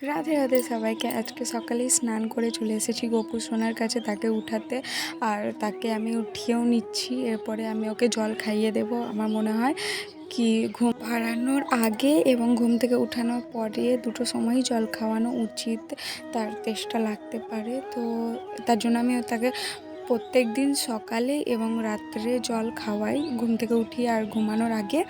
রাধে রাধে সবাইকে। আজকে সকালেই স্নান করে চলে এসেছি গোপু সোনার কাছে তাকে উঠাতে, আর তাকে আমি উঠিয়েও নিচ্ছি। এরপরে আমি ওকে জল খাইয়ে দেব। আমার মনে হয় কি ঘুম পাড়ানোর আগে এবং ঘুম থেকে উঠানোর পরে দুটো সময়ই জল খাওয়ানো উচিত, তার তেষ্টা লাগতে পারে। তো তার জন্য আমি তাকে প্রত্যেক দিন সকালে এবং রাত্রে জল খাওয়াই, ঘুম থেকে উঠিয়ে আর ঘুমানোর আগে।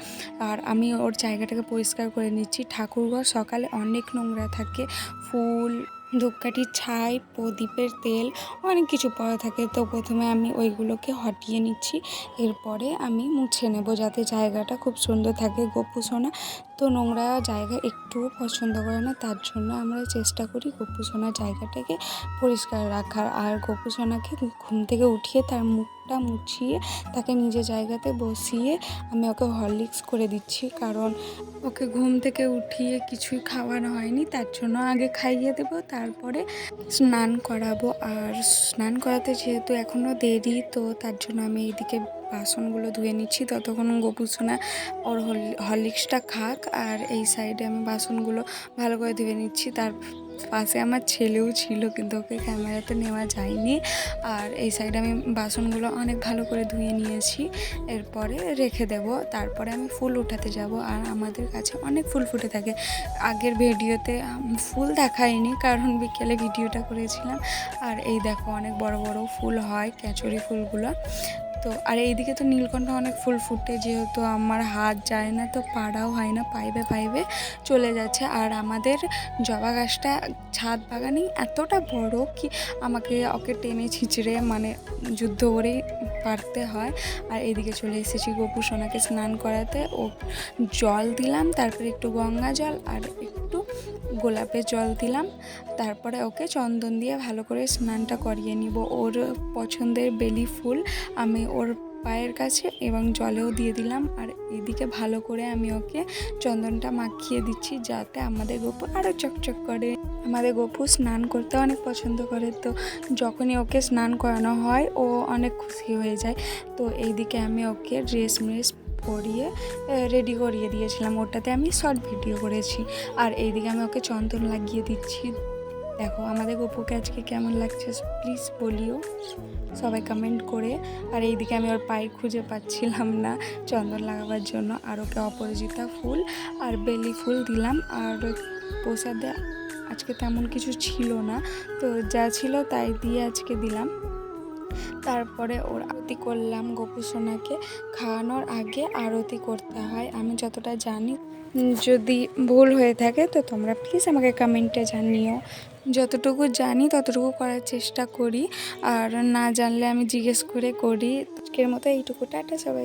আর আমি ওর জায়গাটাকে পরিষ্কার করে নিচ্ছি। ঠাকুরঘর সকালে অনেক নোংরা থাকে, ফুল, ধূপকাঠির ছাই, প্রদীপের তেল, অনেক কিছু পড়া থাকে। তো প্রথমে আমি ওইগুলোকে হটিয়ে নিচ্ছি, এরপরে আমি মুছে নেব যাতে জায়গাটা খুব সুন্দর থাকে। গোপু সোনা তো নোংরা জায়গা একটুও পছন্দ করে না, তার জন্য আমরা চেষ্টা করি গোপু সোনার জায়গাটাকে পরিষ্কার রাখার। আর গোপু সোনাকে ঘুম থেকে উঠিয়ে তার মুখটা মুছিয়ে তাকে নিজের জায়গাতে বসিয়ে আমি ওকে হরলিক্স করে দিচ্ছি, কারণ ওকে ঘুম থেকে উঠিয়ে কিছুই খাওয়ানো হয়নি। তার জন্য আগে খাইয়ে দেবো, তারপরে স্নান করাবো। আর স্নান করাতে যেহেতু এখনও দেরি, তো তার জন্য আমি এইদিকে বাসনগুলো ধুয়ে নিচ্ছি, ততক্ষণ গোপু সোনা ওর হরলিক্সটা খাক। আর এই সাইডে আমি বাসনগুলো ভালো করে ধুয়ে নিচ্ছি। তার পাশে আমার ছেলেও ছিল, কিন্তু ওকে ক্যামেরাতে নেওয়া যায়নি। আর এই সাইডে আমি বাসনগুলো অনেক ভালো করে ধুয়ে নিয়েছি, এরপরে রেখে দেব। তারপরে আমি ফুল উঠাতে যাব। আর আমাদের কাছে অনেক ফুল ফুটে থাকে। আগের ভিডিওতে ফুল দেখাইনি, কারণ বিকেলে ভিডিওটা করেছিলাম। আর এই দেখো অনেক বড় বড় ফুল হয়, কেঁচড়ি ফুলগুলো। তো আর এইদিকে তো নীলকণ্ঠ অনেক ফুল ফুটে, যেহেতু আমার হাত যায় না তো পাড়াও হয় না, পাইবে পাইবে চলে যাচ্ছে। আর আমাদের জবা গাছটা ছাদ বাগানেই এতটা বড় কি আমাকে ওকে টেনে ছিঁচড়ে মানে যুদ্ধ করেই পারতে হয়। আর এইদিকে চলে এসেছি গোপু সোনাকে স্নান করাতে। ও জল দিলাম, তারপরে একটু গঙ্গা জল আর একটু গোলাপের জল দিলাম। তারপরে ওকে চন্দন দিয়ে ভালো করে স্নানটা করিয়ে নিব। ওর পছন্দের বেলি ফুল আমি ওর পায়ের কাছে এবং জলেও দিয়ে দিলাম। আর এদিকে ভালো করে আমি ওকে চন্দনটা মাখিয়ে দিচ্ছি, যাতে আমাদের গোপু আরও চকচক করে। আমাদের গোপু স্নান করতে অনেক পছন্দ করে, তো যখনই ওকে স্নান করানো হয় ও অনেক খুশি হয়ে যায়। তো এইদিকে আমি ওকে ড্রেস পরিয়ে রেডি করিয়ে দিয়েছিলাম, ওটাতে আমি শর্ট ভিডিও করেছি। আর এইদিকে আমি ওকে চন্দন লাগিয়ে দিচ্ছি। দেখো আমাদের গোপুকে আজকে কেমন লাগছে প্লিজ বলিও সবাই কমেন্ট করে। আর এইদিকে আমি ওর পায়ে খুঁজে পাচ্ছিলাম না চন্দন লাগাবার জন্য। আর ওকে অপরাজিতা ফুল আর বেলি ফুল দিলাম। আর প্রসাদে আজকে তেমন কিছু ছিল না, তো যা ছিল তাই দিয়ে আজকে দিলাম। তারপরে ওর আরতি করলাম। গোপু সোনাকে খাওয়ানোর আগে আরতি করতে হয়, আমি যতটা জানি। যদি ভুল হয়ে থাকে তো তোমরা প্লিজ আমাকে কমেন্টে জানিও। যতটুকু জানি ততটুকু করার চেষ্টা করি, আর না জানলে আমি জিজ্ঞেস করে করি। আজকের মতো এইটুকু, টাটা সবাই।